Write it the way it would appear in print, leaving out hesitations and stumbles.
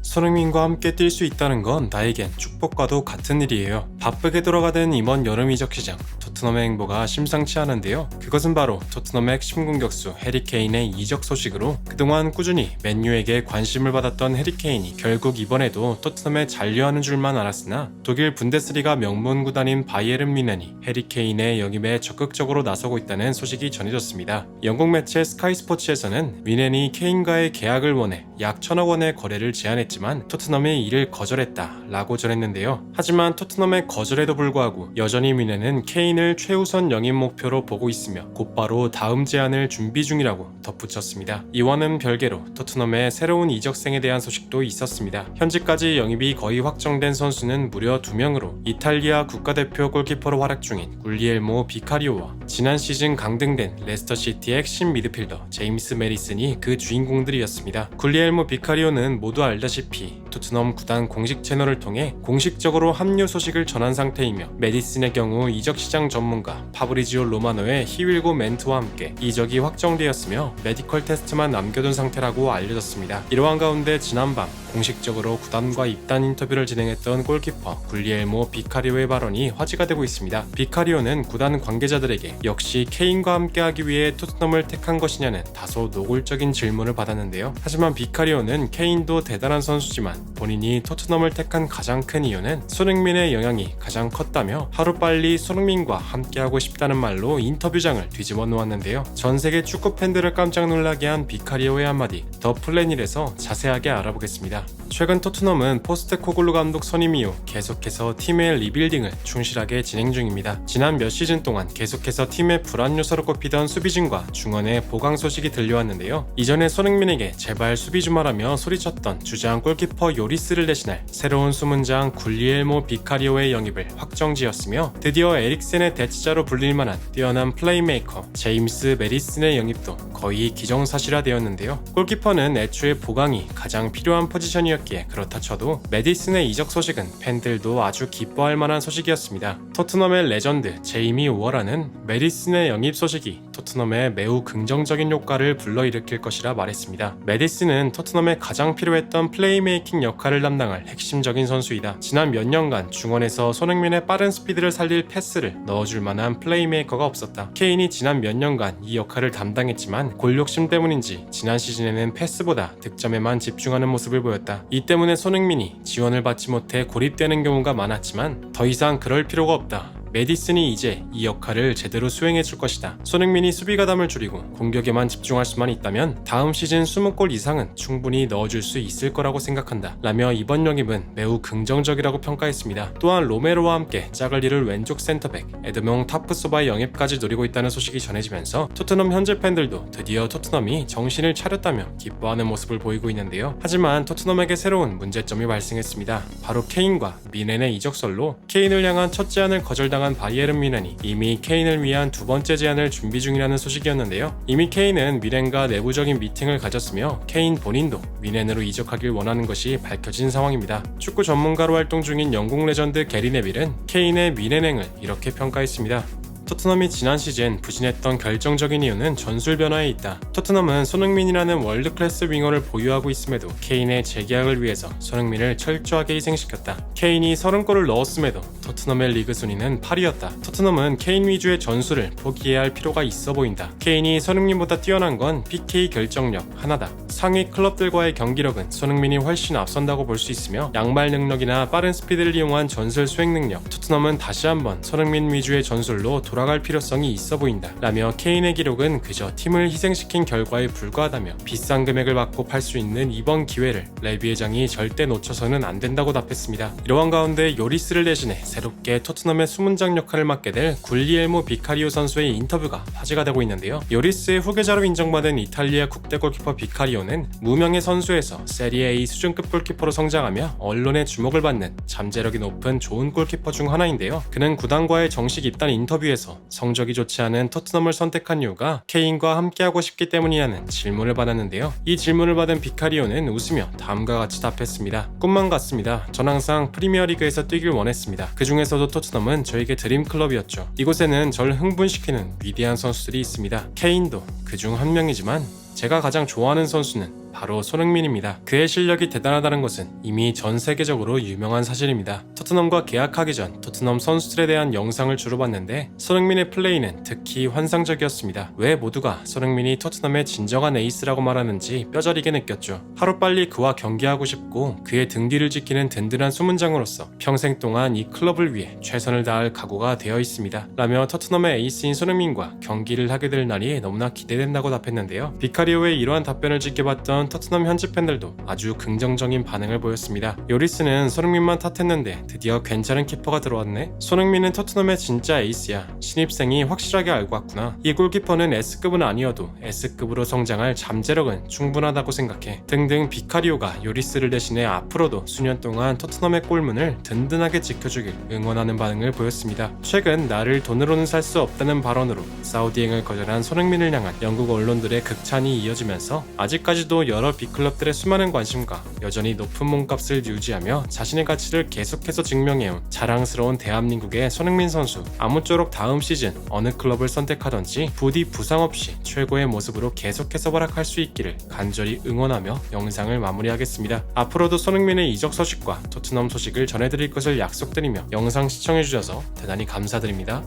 손흥민과 함께 뛸 수 있다는 건 나에겐 축복과도 같은 일이에요. 바쁘게 돌아가던 이번 여름 이적 시장, 토트넘의 행보가 심상치 않은데요. 그것은 바로 토트넘의 핵심 공격수 해리 케인의 이적 소식으로 그동안 꾸준히 맨유에게 관심을 받았던 해리 케인이 결국 이번에도 토트넘에 잔류하는 줄만 알았으나 독일 분데스리가 명문 구단인 바이에른 뮌헨이 해리 케인의 영입에 적극적으로 나서고 있다는 소식이 전해졌습니다. 영국 매체 스카이 스포츠에서는 뮌헨이 케인과의 계약을 원해 약 1,000억 원의 거래를 제안했지만 토트넘이 이를 거절했다라고 전했는데요. 하지만 토트넘의 거절에도 불구하고 여전히 뮌헨은 케인을 최우선 영입 목표로 보고 있으며 곧바로 다음 제안을 준비 중이라고 덧붙였습니다. 이와는 별개로 토트넘의 새로운 이적생에 대한 소식도 있었습니다. 현재까지 영입이 거의 확정된 선수는 무려 2명으로 이탈리아 국가대표 골키퍼로 활약 중인 굴리엘모 비카리오와 지난 시즌 강등된 레스터시티의 핵심 미드필더 제임스 메디슨이 그 주인공들이었습니다. 굴리엘모 비카리오는 모두 알다시피 토트넘 구단 공식 채널을 통해 공식적으로 합류 소식을 전한 상태이며 메디슨의 경우 이적 시장 전문가 파브리지오 로마노의 히윌고 멘트와 함께 이적이 확정되었으며 메디컬 테스트만 남겨둔 상태라고 알려졌습니다. 이러한 가운데 지난밤 공식적으로 구단과 입단 인터뷰를 진행했던 골키퍼 굴리엘모 비카리오의 발언이 화제가 되고 있습니다. 비카리오는 구단 관계자들에게 역시 케인과 함께하기 위해 토트넘을 택한 것이냐는 다소 노골적인 질문을 받았는데요. 하지만 비카리오는 케인도 대단한 선수지만 본인이 토트넘을 택한 가장 큰 이유는 손흥민의 영향이 가장 컸다며 하루빨리 손흥민과 함께하고 싶다는 말로 인터뷰장을 뒤집어 놓았는데요. 전세계 축구 팬들을 깜짝 놀라게 한 비카리오의 한마디, 더 플래닛에서 자세하게 알아보겠습니다. 최근 토트넘은 포스테코글루 감독 선임 이후 계속해서 팀의 리빌딩을 충실하게 진행 중입니다. 지난 몇 시즌 동안 계속해서 팀의 불안 요소로 꼽히던 수비진과 중원의 보강 소식이 들려왔는데요. 이전에 손흥민에게 제발 수비 좀 하라며 소리쳤던 주장 골키퍼 요리스를 대신할 새로운 수문장 굴리엘모 비카리오의 영입을 확정지었으며 드디어 에릭센의 대치자로 불릴 만한 뛰어난 플레이메이커 제임스 메디슨의 영입도 거의 기정사실화되었는데요. 골키퍼는 애초에 보강이 가장 필요한 포지션이었기에 그렇다 쳐도 메디슨의 이적 소식은 팬들도 아주 기뻐할 만한 소식이었습니다. 토트넘의 레전드 제이미 우어라는 메디슨의 영입 소식이 토트넘에 매우 긍정적인 효과를 불러일으킬 것이라 말했습니다. 메디슨은 토트넘에 가장 필요했던 플레이메이킹 역할을 담당할 핵심적인 선수이다. 지난 몇 년간 중원에서 손흥민의 빠른 스피드를 살릴 패스를 넣어줄 만한 플레이메이커가 없었다. 케인이 지난 몇 년간 이 역할을 담당했지만 골욕심 때문인지 지난 시즌에는 패스보다 득점에만 집중하는 모습을 보였다. 이 때문에 손흥민이 지원을 받지 못해 고립되는 경우가 많았지만 더 이상 그럴 필요가 없다. 메디슨이 이제 이 역할을 제대로 수행해줄 것이다. 손흥민이 수비 가담을 줄이고 공격에만 집중할 수만 있다면 다음 시즌 20골 이상은 충분히 넣어줄 수 있을 거라고 생각한다 라며 이번 영입은 매우 긍정적이라고 평가했습니다. 또한 로메로와 함께 짝을 이룰 왼쪽 센터백 에드몽 타프소바의 영입까지 노리고 있다는 소식이 전해지면서 토트넘 현재 팬들도 드디어 토트넘이 정신을 차렸다며 기뻐하는 모습을 보이고 있는데요. 하지만 토트넘에게 새로운 문제점이 발생했습니다. 바로 케인과 뮌헨의 이적설로 케인을 향한 첫 제안을 거절당한 바이에른 뮌헨이 이미 케인을 위한 두 번째 제안을 준비 중이라는 소식이었는데요. 이미 케인은 뮌헨과 내부적인 미팅을 가졌으며 케인 본인도 뮌헨으로 이적하길 원하는 것이 밝혀진 상황입니다. 축구 전문가로 활동 중인 영국 레전드 게리 네빌은 케인의 뮌헨행을 이렇게 평가했습니다. 토트넘이 지난 시즌 부진했던 결정적인 이유는 전술 변화에 있다. 토트넘은 손흥민이라는 월드클래스 윙어를 보유하고 있음에도 케인의 재계약을 위해서 손흥민을 철저하게 희생시켰다. 케인이 30골을 넣었음에도 토트넘의 리그 순위는 8위였다. 토트넘은 케인 위주의 전술을 포기해야 할 필요가 있어 보인다. 케인이 손흥민보다 뛰어난 건 PK 결정력 하나다. 상위 클럽들과의 경기력은 손흥민이 훨씬 앞선다고 볼 수 있으며 양발 능력이나 빠른 스피드를 이용한 전술 수행 능력, 토트넘은 다시 한번 손흥민 위주의 전술로 돌아갈 필요성이 있어 보인다 라며 케인의 기록은 그저 팀을 희생시킨 결과에 불과하다며 비싼 금액을 받고 팔 수 있는 이번 기회를 레비 회장이 절대 놓쳐서는 안 된다고 답했습니다. 이러한 가운데 요리스를 대신해 새롭게 토트넘의 수문장 역할을 맡게 될 굴리엘모 비카리오 선수의 인터뷰가 화제가 되고 있는데요. 요리스의 후계자로 인정받은 이탈리아 국대 골키퍼 비카리오는 무명의 선수에서 세리에 A 수준급 골키퍼로 성장하며 언론의 주목을 받는 잠재력이 높은 좋은 골키퍼 중 하나인데요. 그는 구단과의 정식 입단 인터뷰에서 성적이 좋지 않은 토트넘을 선택한 이유가 케인과 함께하고 싶기 때문이라는 질문을 받았는데요. 이 질문을 받은 비카리오는 웃으며 다음과 같이 답했습니다. 꿈만 같습니다. 전 항상 프리미어리그에서 뛰길 원했습니다. 그 중에서도 토트넘은 저에게 드림클럽이었죠. 이곳에는 절 흥분시키는 위대한 선수들이 있습니다. 케인도 그 중 한 명이지만 제가 가장 좋아하는 선수는 바로 손흥민입니다. 그의 실력이 대단하다는 것은 이미 전 세계적으로 유명한 사실입니다. 토트넘과 계약하기 전 토트넘 선수들에 대한 영상을 주로 봤는데 손흥민의 플레이는 특히 환상적이었습니다. 왜 모두가 손흥민이 토트넘의 진정한 에이스라고 말하는지 뼈저리게 느꼈죠. 하루빨리 그와 경기하고 싶고 그의 등 뒤를 지키는 든든한 수문장으로서 평생 동안 이 클럽을 위해 최선을 다할 각오가 되어 있습니다. 라며 토트넘의 에이스인 손흥민과 경기를 하게 될 날이 너무나 기대된다고 답했는데요. 비카리오의 이러한 답변을 지켜봤던 토트넘 현지 팬들도 아주 긍정적인 반응을 보였습니다. 요리스는 손흥민만 탓했는데 드디어 괜찮은 키퍼가 들어왔네. 손흥민은 토트넘의 진짜 에이스야. 신입생이 확실하게 알고 왔구나. 이 골키퍼는 S급은 아니어도 S급으로 성장할 잠재력은 충분하다고 생각해. 등등 비카리오가 요리스를 대신해 앞으로도 수년 동안 토트넘의 골문을 든든하게 지켜주길 응원하는 반응을 보였습니다. 최근 나를 돈으로는 살 수 없다는 발언으로 사우디행을 거절한 손흥민을 향한 영국 언론들의 극찬이 이어지면서 아직까지도 여러 빅클럽들의 수많은 관심과 여전히 높은 몸값을 유지하며 자신의 가치를 계속해서 증명해온 자랑스러운 대한민국의 손흥민 선수. 아무쪼록 다음 시즌 어느 클럽을 선택하던지 부디 부상 없이 최고의 모습으로 계속해서 활약할 수 있기를 간절히 응원하며 영상을 마무리하겠습니다. 앞으로도 손흥민의 이적 소식과 토트넘 소식을 전해드릴 것을 약속드리며 영상 시청해주셔서 대단히 감사드립니다.